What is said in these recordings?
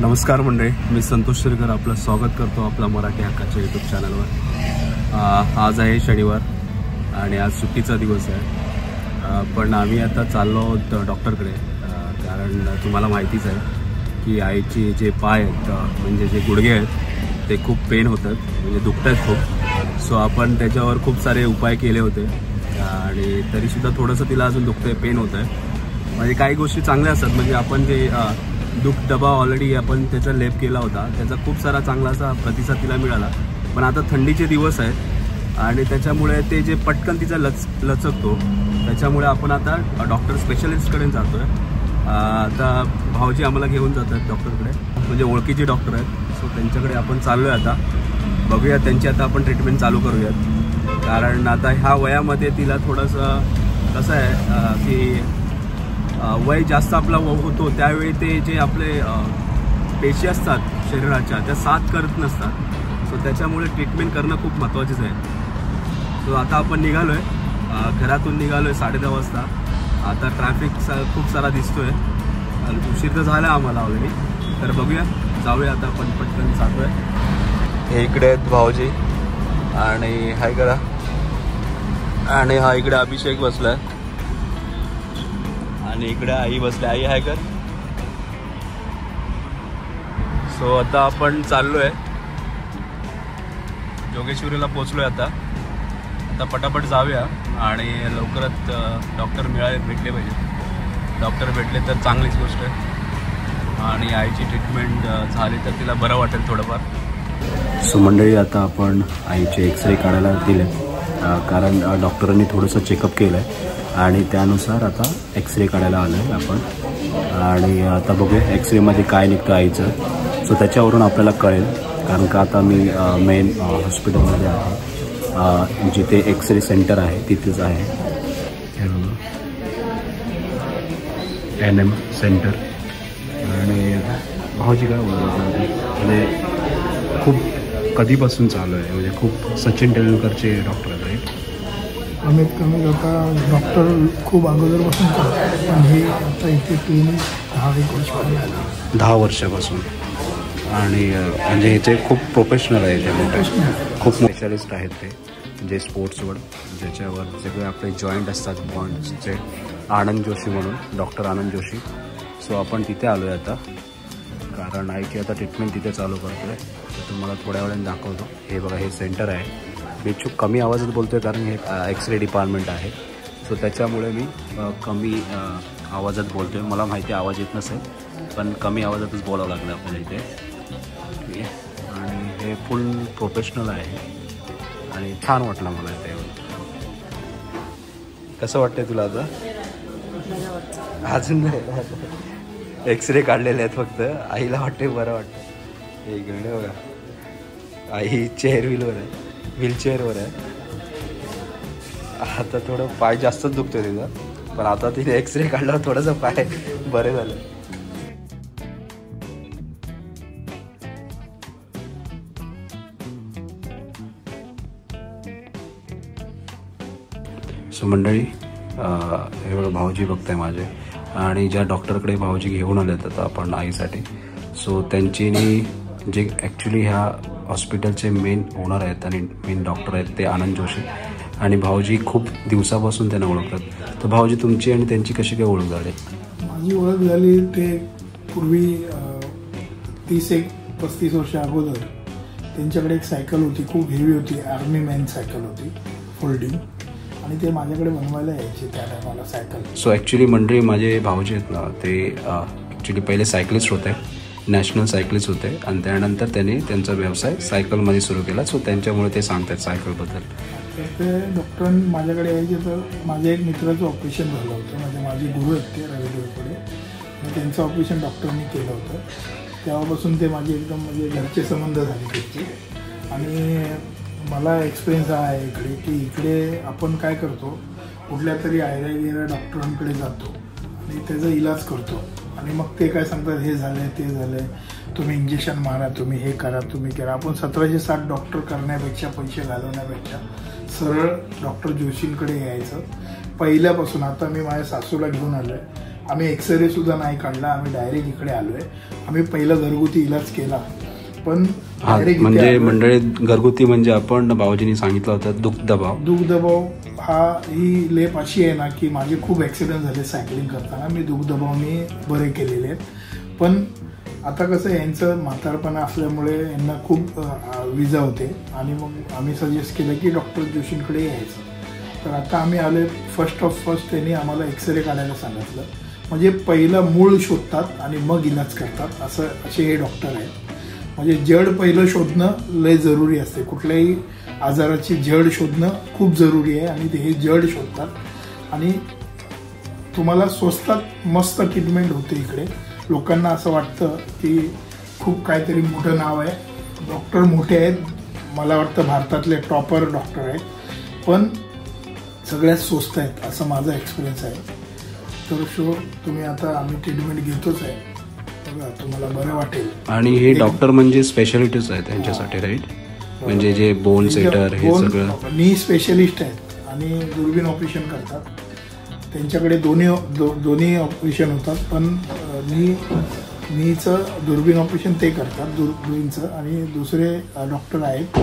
नमस्कार मंडळी, मी संतोष शिरकर आपलं स्वागत करतो आपला मराठी हक्काच्या यूट्यूब चॅनलवर। आज आहे शनिवार आणि आज सुट्टीचा दिवस आहे, पण आम्ही आता चाललो आहोत डॉक्टरकडे, कारण तुम्हाला माहितीच आहे की आईची जे पाय आहेत म्हणजे जे गुडघे आहेत ते खूप पेन होतात, म्हणजे दुखत आहेत खूप। सो आपण त्याच्यावर खूप सारे उपाय केले होते आणि तरीसुद्धा थोडंसं तिला अजून दुखतं आहे, पेन होतं आहे। म्हणजे काही गोष्टी चांगल्या असतात, म्हणजे आपण जे दुःख डबा ऑलरेडी आपण त्याचा लेप केला होता, त्याचा खूप सारा चांगला असा प्रतिसाद तिला मिळाला। पण आता थंडीचे दिवस आहेत आणि त्याच्यामुळे ते जे पटकन तिचा लचकतो, त्याच्यामुळे आपण आता डॉक्टर स्पेशलिस्टकडे जातो आहे। आता भाऊजी आम्हाला घेऊन जातात डॉक्टरकडे, म्हणजे ओळखीचे डॉक्टर आहेत। सो त्यांच्याकडे आपण चाललो आहे, आता बघूया त्यांची आता आपण ट्रीटमेंट चालू करूयात। कारण आता ह्या वयामध्ये तिला थोडंसं कसं आहे की वय जास्त आपला होतो त्यावेळी ते जे आपले पेशी असतात शरीराच्या त्या साथ करत नसतात। सो त्याच्यामुळे ट्रीटमेंट करणं खूप महत्त्वाचंच आहे। सो आता आपण निघालो आहे, घरातून निघालो आहे 10:30 वाजता। आता ट्रॅफिक खूप सारा दिसतो आहे, उशीर तर झाला आम्हाला ऑलरेडी, तर बघूया जाऊया आता आपण पटकन जातो आहे। हे इकडे आहेत भाऊजी आणि हाय करा, आणि हा इकडे अभिषेक बसला आहे आणि इकडे आई बसले, आई हाय कर। सो आता आपण चाललो आहे जोगेश्वरीला, पोचलो आहे आता पटापट जाऊया आणि लवकरच डॉक्टर भेटले पाहिजे। डॉक्टर भेटले तर चांगलीच गोष्ट आहे आणि आईची ट्रीटमेंट झाली तर तिला बरं वाटेल थोडंफार। सो मंडळी, आता आपण आईचे एक्सरे काढायला दिले, कारण डॉक्टरांनी थोडंसं चेकअप केलं आहे आणि त्यानुसार आता एक्सरे काढायला आलो आहे आपण। आणि आता बघूया एक्सरेमध्ये काय निघतं आईचं, सो त्याच्यावरून आपल्याला कळेल। कारण का आता मी मेन हॉस्पिटलमध्ये आहे, जिथे एक्सरे सेंटर आहे तिथेच आहे, हे बघा NM सेंटर। आणि भाऊजी काय बोलतो, म्हणजे खूप कधीपासून चालू आहे, म्हणजे खूप सचिन तेंडुलकरचे डॉक्टर आहेत, कमीत कमी आता डॉक्टर खूप अगोदरपासून करतात, पण हे आता इथे क्लिनिक 10-1 वर्ष 10 वर्षापासून। आणि म्हणजे इथे खूप प्रोफेशनल आहे, ते खूप स्पेशलिस्ट आहेत ते, जे स्पोर्ट्सवर ज्याच्यावर सगळे आपले जॉईंट असतात बॉन्ड्सचे, आनंद जोशी म्हणून, डॉक्टर आनंद जोशी। सो आपण तिथे आलो आहे आता, कारण आईची आता ट्रीटमेंट तिथे चालू करतो आहे, तर तुम्हाला थोड्या वेळाने दाखवतो। हे बघा, हे सेंटर आहे। मी खूप कमी आवाजात बोलतो आहे कारण हे एक्सरे डिपार्टमेंट आहे, सो त्याच्यामुळे मी कमी आवाजात बोलतो आहे। मला माहिती आवाज येत नसेल, पण कमी आवाजातच बोलावं लागलं आपल्याला इथे, ठीक आहे। आणि हे फुल प्रोफेशनल आहे आणि छान वाटलं मला इथे। कसं वाटतंय तुला आता? अजून नाही, एक्सरे काढलेले आहेत फक्त, आईला वाटते बरं वाटतं। एक मिनिट बघा, आई व्हीलचेअरवर आहे। आता थोडं पाय जास्तच दुखतोय तिचा, पण आता तिने एक्सरे काढल्यावर थोडंसं पाय बरे झालं। सो मंडळी, हे बघा भाऊजी बघताय माझे, आणि ज्या डॉक्टरकडे भाऊजी घेऊन आलेत आता आपण आईसाठी, सो त्यांची जे ॲक्च्युली ह्या हॉस्पिटलचे मेन ओनर आहेत आणि मेन डॉक्टर आहेत ते आनंद जोशी, आणि भाऊजी खूप दिवसापासून त्यांना ओळखतात। तर भाऊजी, तुमची आणि त्यांची कशी काय ओळख झाली? माझी ओळख झाली ते पूर्वी 30-35 वर्ष अगोदर त्यांच्याकडे एक सायकल होती, खूप हेवी होती, आर्मी मॅन सायकल होती फोल्डिंग, आणि ते माझ्याकडे बनवायला यायचे त्या टायमाला सायकल। सो ॲक्च्युली मंडळी, माझे भाऊजी आहेत ना, ते ॲक्च्युली पहिले सायकलिस्ट होते, नॅशनल सायकलिस्ट होते, आणि त्यानंतर त्यांनी त्यांचा व्यवसाय सायकलमध्ये सुरू केला। सो त्यांच्यामुळे ते सांगतात सायकलबद्दल। ते डॉक्टर माझ्याकडे यायचे, तर माझ्या एक मित्राचं ऑपरेशन झालं होतं, म्हणजे माझे गुरु आहेत ते रविदेवकडे, आणि त्यांचं ऑपरेशन डॉक्टरनी केलं होतं। तेव्हापासून ते माझे एकदम म्हणजे घरचे संबंध झाले त्याचे, आणि मला एक्सपिरियन्स हा आहे इकडे की इकडे आपण काय करतो, कुठल्या तरी आयऱ्या डॉक्टरांकडे जातो आणि त्याचा इलाज करतो, आणि मग ते काय सांगतात, हे झालं ते झालं, तुम्ही इंजेक्शन मारा, तुम्ही हे करा, तुम्ही करा। आपण 1760 डॉक्टर करण्यापेक्षा, पैसे घालवण्यापेक्षा सरळ डॉक्टर जोशींकडे यायचं पहिल्यापासून। आता मी माझ्या सासूला घेऊन आलो आहे, आम्ही एक्सरे सुद्धा नाही काढला, आम्ही डायरेक्ट इकडे आलोय. आम्ही पहिला घरगुती इलाज केला, पण म्हणजे मंडळी घरगुती म्हणजे आपण भाऊजींनी सांगितलं होतं दुग्धदबाव ही लेप अशी आहे ना की माझे खूप ॲक्सिडेंट झाले सायकलिंग करताना, मी दुग्धदबावने बरे केलेले आहेत. पण आता कसं यांचं म्हातारपणा असल्यामुळे यांना खूप विजा होते आणि मग आम्ही सजेस्ट केलं की डॉक्टर जोशींकडे यायचं. तर आता आम्ही आले. फर्स्ट त्यांनी आम्हाला एक्सरे काढायला सांगितलं. म्हणजे पहिलं मूळ शोधतात आणि मग इलाज करतात असे हे डॉक्टर आहेत. म्हणजे जड पहिलं शोधणं लय जरुरी असते. कुठल्याही आजाराची जड शोधणं खूप जरुरी आहे आणि ते हे जड शोधतात आणि तुम्हाला स्वस्तात मस्त ट्रीटमेंट होते इकडे. लोकांना असं वाटतं की खूप काहीतरी मोठं नाव आहे, डॉक्टर मोठे आहेत, मला वाटतं भारतातले टॉपर डॉक्टर आहेत, पण सगळ्यात स्वस्त आहेत असं माझा एक्सपिरियन्स आहे. तर तुम्ही आता आम्ही ट्रीटमेंट घेतोच आहे, बघा तुम्हाला बरं वाटेल. आणि हे डॉक्टर म्हणजे स्पेशालिटीज आहेत त्यांच्यासाठी, राईट? म्हणजे जे बोन सेटर हे सगळं नी स्पेशलिस्ट आहेत आणि दुर्बीण ऑपरेशन करतात. त्यांच्याकडे दोन्ही ऑपरेशन होतात, पण नीचं दुर्बीण ऑपरेशन ते करतात दुर्बीणचं, आणि दुसरे डॉक्टर आहेत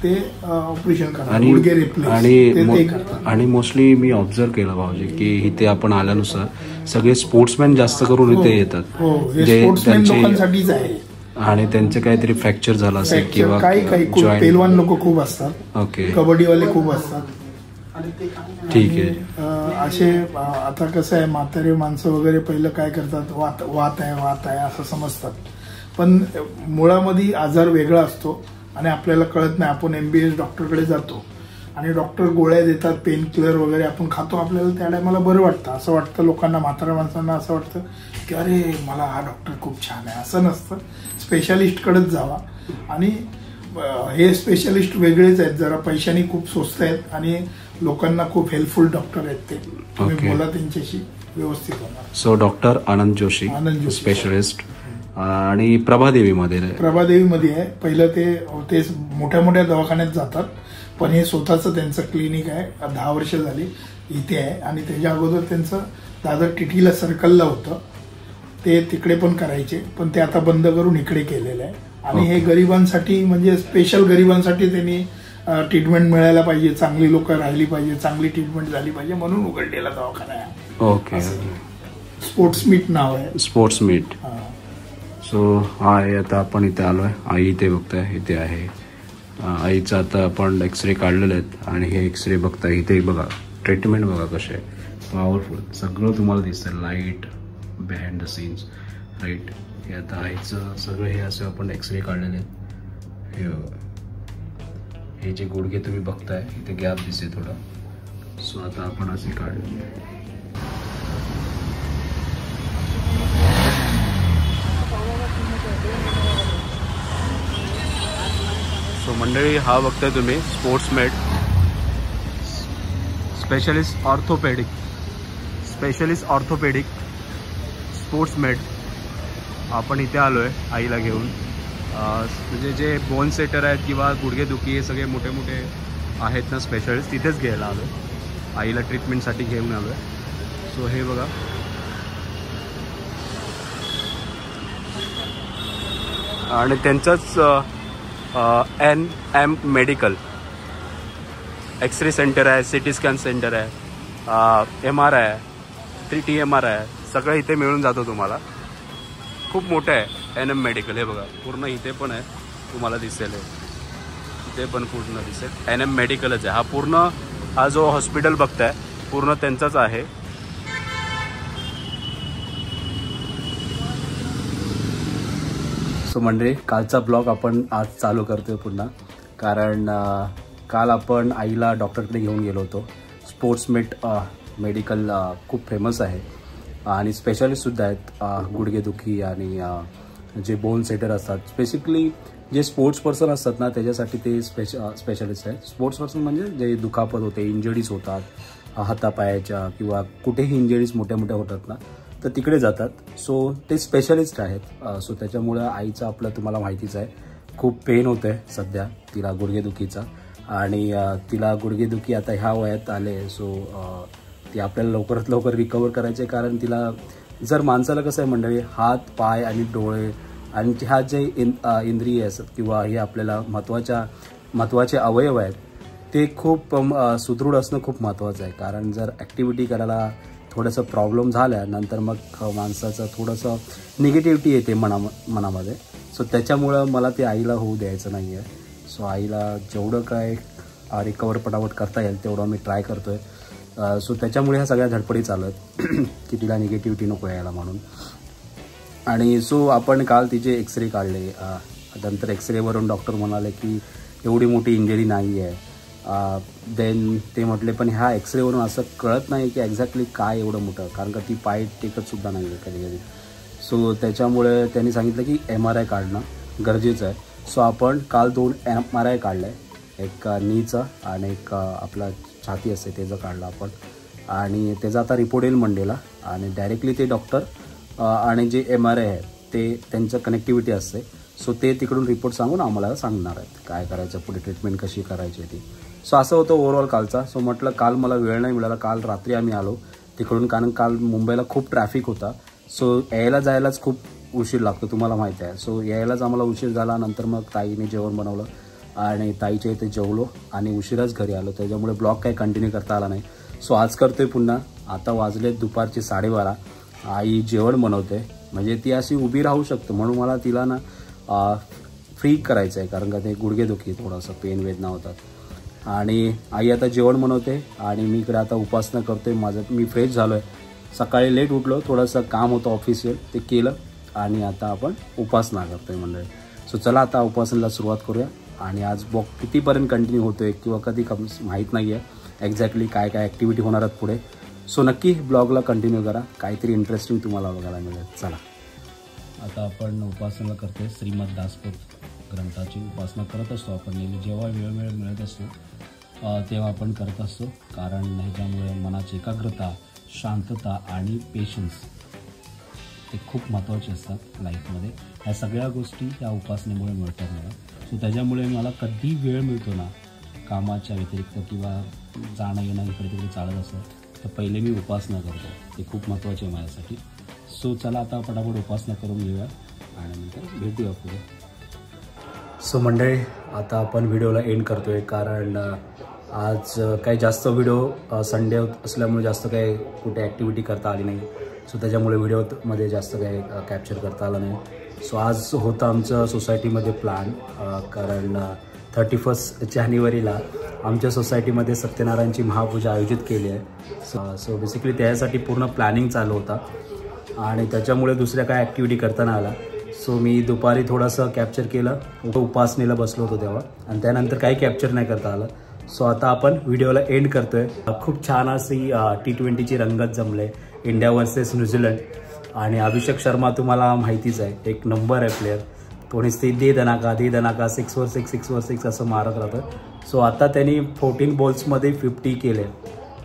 ते ऑपरेशन करतात, गुडघे रिप्लेस. आणि मोस्टली मी ऑब्झर्व केलं भाऊजी की इथे आपण आल्यानुसार सगळे स्पोर्ट्समॅन जास्त करून इथे येतात. स्पोर्ट्समॅन लोकांसाठीच आहे. आणि त्यांचं काहीतरी फ्रॅक्चर झालं असेल किंवा काही पेलवान लोक खूप असतात, ओके, कबड्डीवाले खूप असतात. ठीक आहे. असे आता कसं आहे, म्हातारे माणसं वगैरे पहिलं काय करतात, वात आहे असं समजतात, पण मुळामध्ये आजार वेगळा असतो आणि आपल्याला कळत नाही. आपण MBBS डॉक्टरकडे जातो आणि डॉक्टर गोळ्या देतात, पेन किलर वगैरे आपण खातो, आपल्याला त्या टायमाला बरं वाटतं. असं वाटतं लोकांना, म्हाताऱ्या माणसांना असं वाटतं की अरे मला हा डॉक्टर खूप छान आहे. असं नसतं, स्पेशालिस्टकडेच जावा. आणि हे स्पेशालिस्ट वेगळेच आहेत, जरा पैशाने खूप स्वस्त आहेत आणि लोकांना खूप हेल्पफुल डॉक्टर आहेत ते. तुम्ही बोला त्यांच्याशी, व्यवस्थित होणार. So doctor Anand Joshi specialist आणि प्रभादेवीमध्ये आहे. पहिलं ते मोठ्या मोठ्या दवाखान्यात जातात, पण हे स्वतःचं त्यांचं क्लिनिक आहे, 10 वर्ष झाली इथे आहे. आणि त्याच्या अगोदर त्यांचं दादर टिटीला सर्कलला होतं, ते तिकडे पण करायचे, पण ते आता बंद करून इकडे केलेलं आहे. आणि हे गरिबांसाठी, म्हणजे स्पेशल गरिबांसाठी त्यांनी ट्रीटमेंट मिळायला पाहिजे, चांगली लोक राहिली पाहिजे, चांगली ट्रीटमेंट झाली पाहिजे म्हणून उघडलेला दवाखाना आहे. ओके. स्पोर्ट्स मीट नाव आहे, स्पोर्ट्स मीट. सो हा आहे. आता आपण इथे आलोय, आई इथे बघताय, इथे आहे आईचा. आता आपण एक्सरे काढलेले आहेत आणि हे एक्सरे बघताय. इथे बघा ट्रीटमेंट बघा कसे आहे, पॉवरफुल सगळं तुम्हाला दिसतं, light behind the scenes, right? हे आता आईचं सगळं हे असं आपण एक्सरे काढलेले आहेत. हे जे गुडघे तुम्ही बघताय इथे गॅप दिसते थोडा, सो आता आपण असे काढले. सो मंडळी, हा बघताय तुम्ही sports made specialist orthopaedic sports made. आपण इथे आलोय आईला घेऊन. म्हणजे जे बोन सेटर आहेत किंवा गुडघेदुखी हे सगळे मोठे मोठे आहेत ना स्पेशलिस्ट, तिथेच घ्यायला आलो आहे, आईला ट्रीटमेंटसाठी घेऊन आलो आहे. सो हे बघा, आणि त्यांचंच NM मेडिकल एक्सरे सेंटर आहे, CT स्कॅन सेंटर आहे, MRI आहे, 3T MRI आहे, सगळं इथे मिळून जातो तुम्हाला. खूप मोठं आहे NM मेडिकल. हे बघा पूर्ण इथे पण आहे, तुम्हाला दिसेल, इथे पण पूर्ण दिसेल NM मेडिकलच आहे. हा पूर्ण हा जो हॉस्पिटल बघताय पूर्ण त्यांचाच आहे. सो मंडळी, कालचा ब्लॉग आपण आज चालू करतोय पुन्हा, कारण काल आपण आईला डॉक्टरकडे घेऊन गेलो होतो. स्पोर्ट्स मेडिकल खूप फेमस आहे आणि स्पेशालिस्टसुद्धा आहेत गुडघेदुखी आणि जे बोन सेटर असतात. बेसिकली जे स्पोर्ट्स पर्सन असतात ना त्याच्यासाठी ते स्पेशलिस्ट आहेत. स्पोर्ट्स पर्सन म्हणजे जे दुखापत होते, इंजरीज होतात हातापायाच्या किंवा कुठेही इंजरीज मोठ्या मोठ्या होतात ना, तर तिकडे जातात. सो ते स्पेशलिस्ट आहेत. सो त्याच्यामुळं आईचं आपलं तुम्हाला माहितीच आहे, खूप पेन होतं आहे सध्या तिला गुडघेदुखीचा, आणि तिला गुडघेदुखी आता ह्या वयात आले. सो ती आपल्याला लवकरात लवकर रिकवर करायचे, कारण तिला जर माणसाला कसं आहे मंडळी, हात पाय आणि डोळे आणि ह्या जे इंद्रिय असतात किंवा हे आपल्याला महत्त्वाचे अवयव आहेत ते खूप सुदृढ असणं खूप महत्त्वाचं आहे. कारण जर ॲक्टिव्हिटी करायला थोडंसं प्रॉब्लेम झाल्यानंतर मग माणसाचं थोडंसं निगेटिव्हिटी येते मनामध्ये. सो त्याच्यामुळं मला ते आईला होऊ द्यायचं नाही आहे. सो आईला जेवढं काय रिकवर पटापट करता येईल तेवढं मी ट्राय करतो आहे. सो त्याच्यामुळे ह्या सगळ्या धडपडी चालू आहेत की तिला निगेटिव्हिटी नको यायला म्हणून. आणि सो आपण काल तिचे एक्सरे काढले. नंतर एक्सरेवरून डॉक्टर म्हणाले की एवढी मोठी इंजरी नाही आहे. देन ते म्हटले पण ह्या एक्सरेवरून असं कळत नाही की एक्झॅक्टली काय एवढं मोठं, कारण का ती पाय टेकतसुद्धा नाही आहे कधी कधी. सो त्याच्यामुळे त्यांनी सांगितलं की MRI काढणं गरजेचं आहे. सो आपण काल 2 MRI काढले, एक नीचं आणि एक आपला छाती असते त्याचं काढलं आपण. आणि त्याचा आता रिपोर्ट येईल मंडेला. आणि डायरेक्टली ते डॉक्टर आणि जे MRI आहे ते त्यांचं कनेक्टिव्हिटी असते. सो ते तिकडून रिपोर्ट सांगून आम्हाला सांगणार आहेत काय करायचं, पुढे ट्रीटमेंट कशी करायची ती. सो असं होतं ओव्हरऑल कालचा. सो म्हटलं काल मला वेळ नाही मिळाला, काल रात्री आम्ही आलो तिकडून, कारण काल मुंबईला खूप ट्रॅफिक होता. सो यायला जायलाच खूप उशीर लागतो तुम्हाला माहिती आहे. सो यायलाच आम्हाला उशीर झाला. नंतर मग ताईने जेवण बनवलं आणि ताईच्या इथे जेवलो आणि उशिराच घरी आलो. त्याच्यामुळे ब्लॉग काही कंटिन्यू करता आला नाही. सो आज करतोय पुन्हा. आता वाजले दुपारचे 12:30. आई जेवण बनवते, म्हणजे ती अशी उभी राहू शकते म्हणून मला तिला ना फ्री करायचं आहे, कारण का ते गुडघेदुखी थोडंसं पेन वेदना होतात. आणि आई आता जेवण बनवते आणि मी इकडे आता उपासना करतोय. मी फ्रेश झालो आहे. सकाळी लेट उठलो, थोडंसं काम होतं ऑफिशियल ते केलं आणि आता आपण उपासना करतोय मंडळी. सो चला आता उपासनेला सुरुवात करूया. आणि आज ब्लॉग कितीपर्यंत कंटिन्यू होतोय किंवा कधी माहीत नाही आहे एक्झॅक्टली काय काय ॲक्टिव्हिटी होणार आहेत पुढे. सो नक्की ब्लॉगला कंटिन्यू करा, काहीतरी इंटरेस्टिंग तुम्हाला बघायला मिळेल. चला आता आपण उपासना करतोय. श्रीमद दासबोध ग्रंथाची उपासना करत असतो आपण नेहमी. जेव्हा वेळ मिळत असतो तेव्हा आपण करत असतो, कारण ह्याच्यामुळे मनाची एकाग्रता, शांतता आणि पेशन्स ते खूप महत्त्वाचे असतात लाईफमध्ये. ह्या सगळ्या गोष्टी त्या उपासनेमुळे मिळतात मला. सो त्याच्यामुळे मला कधी वेळ मिळतो ना कामाच्या व्यतिरिक्त किंवा जाणं येणं इकडे तिकडे चालत असतं तर पहिले मी उपासना करतो. ते खूप महत्त्वाचे आहे माझ्यासाठी. सो चला आता पटापट उपासना करून घेऊया आणि नंतर भेटूया पुढे. सो मंडळी आता आपण व्हिडिओला एंड करतो आहे, कारण आज काही जास्त व्हिडिओ संडे असल्यामुळे जास्त काही कुठे ॲक्टिव्हिटी करता आली नाही. सो त्याच्यामुळे व्हिडिओमध्ये जास्त काही कॅप्चर करता आलं नाही. सो आज होतं आमचं सोसायटीमध्ये प्लॅन, कारण 31 जानेवारीला आमच्या सोसायटीमध्ये सत्यनारायणची महापूजा आयोजित केली आहे. सो बेसिकली त्यासाठी पूर्ण प्लॅनिंग चालू होता आणि त्याच्यामुळे दुसऱ्या काय ॲक्टिव्हिटी करता नाही आला. सो मी दुपारी थोडंसं कॅप्चर केलं, उपासनेला बसलो होतो तेव्हा, आणि त्यानंतर काही कॅप्चर नाही करता आलं. सो आता आपण व्हिडिओला एंड करतोय. खूप छान अशी T20ची रंगत जमले, इंडिया वर्सेस न्यूझीलंड. आणि अभिषेक शर्मा तुम्हाला माहितीच आहे, एक नंबर आहे प्लेअर. तो नुसती दे दनाका 6 वर 6 असं मारत राहतं. सो आता त्यांनी 14 बॉल्समध्ये 50 केले.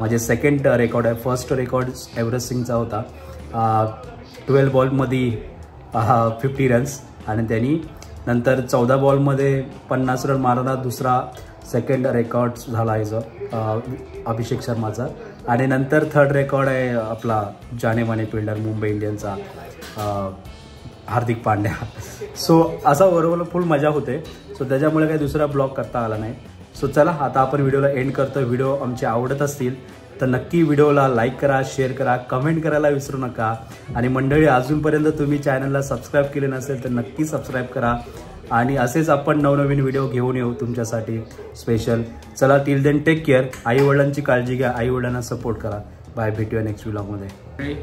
माझे सेकंड रेकॉर्ड आहे. फर्स्ट रेकॉर्ड एव्हरेस्ट सिंगचा होता, 12 बॉलमध्ये 50 रन्स, आणि त्यांनी नंतर 14 बॉलमध्ये 50 रन मारला. दुसरा सेकंड रेकॉर्ड झाला आहे अभिषेक शर्माचा. आणि नंतर थर्ड रेकॉर्ड आहे आपला जानेमाने फिल्डर मुंबई इंडियन्सचा हार्दिक पांड्या. सो असा ओव्हरऑल फुल मजा होते. सो त्याच्यामुळे काही दुसरा ब्लॉग करता आला नाही. सो चला आता आपण व्हिडिओला एंड करतो. व्हिडिओ आमचे आवडत असतील तर नक्की व्हिडिओला लाईक करा, शेअर करा, कमेंट करायला विसरू नका. आणि मंडळी अजूनपर्यंत तुम्ही चॅनलला सबस्क्राईब केले नसेल तर नक्की सबस्क्राईब करा. आणि असेच आपण नवनवीन व्हिडिओ घेऊन येऊ तुमच्यासाठी स्पेशल. चला टिल देन टेक केअर. आईवडिलांची काळजी घ्या, आईवडिलांना सपोर्ट करा. बाय, भेटूया नेक्स्ट व्लॉगमध्ये.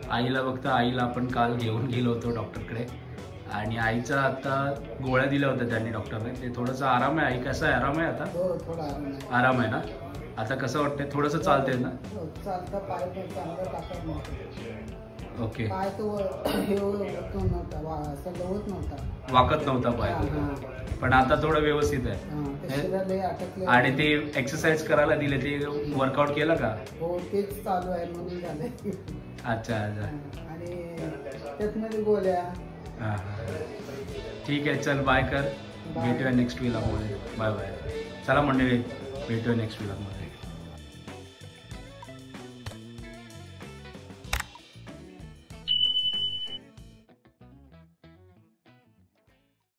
आईला बघता आईला आपण काल घेऊन गेलो होतो डॉक्टरकडे, आणि आईचा आता गोळ्या दिल्या होत्या त्यांनी डॉक्टरने. ते थोडंसं आराम आहे. आई कसं आहे, आराम आहे आता? आराम आहे ना आता? कसं वाटतंय? थोडंसं चालतंय ना? ओके. वाकत नव्हता पाय, पण आता थोडं व्यवस्थित आहे. आणि ते एक्सरसाइज करायला दिले, ते वर्कआउट केलं का? हो, तेच चालू आहे म्हणून झालंय. अच्छा अच्छा. आणि त्यातमध्ये गोळ्या. हां ठीक आहे, चल बाय कर. भेटूया नेक्स्ट व्लॉगमध्ये. Bye bye. चला मंडळी, भेटूया नेक्स्ट व्लॉगमध्ये.